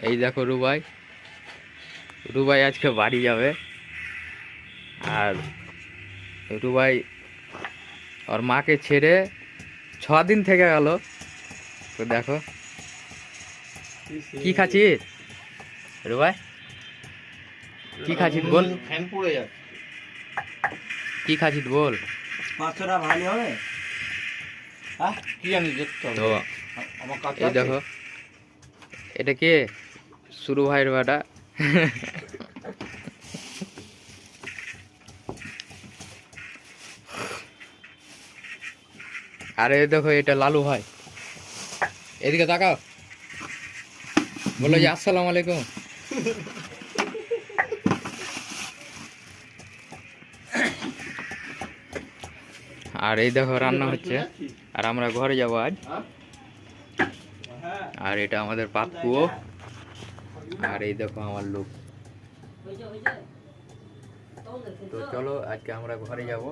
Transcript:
এই দেখো রুবাই, রুবাই আজকে বাড়ি যাবে। আর রুবাই ওর মাকে ছেড়ে 6 দিন থেকে গেল। তো দেখো কি খাচ্ছিস রুবাই, কি খাচ্ছিস বল, ফ্যান পড়ে যাচ্ছে। কি খাচ্ছিস বল। মাছটা ভালো হবে, হ্যাঁ কি জানি দেখতে হবে। তো আমার কাছে এই দেখো এটা কে, সুরু ভাইয়ের বেটা। আরে দেখো এটা লালু ভাই, এদিকে তাকাও, বলো যে আসসালামু আলাইকুম। আর এই দেখো রান্না হচ্ছে, আর আমরা ঘরে যাবো আজ। আর এটা আমাদের পাতকুয়ো, আর এই দেখো আমার লোক। তো চলো আজকে আমরা ঘরে যাব।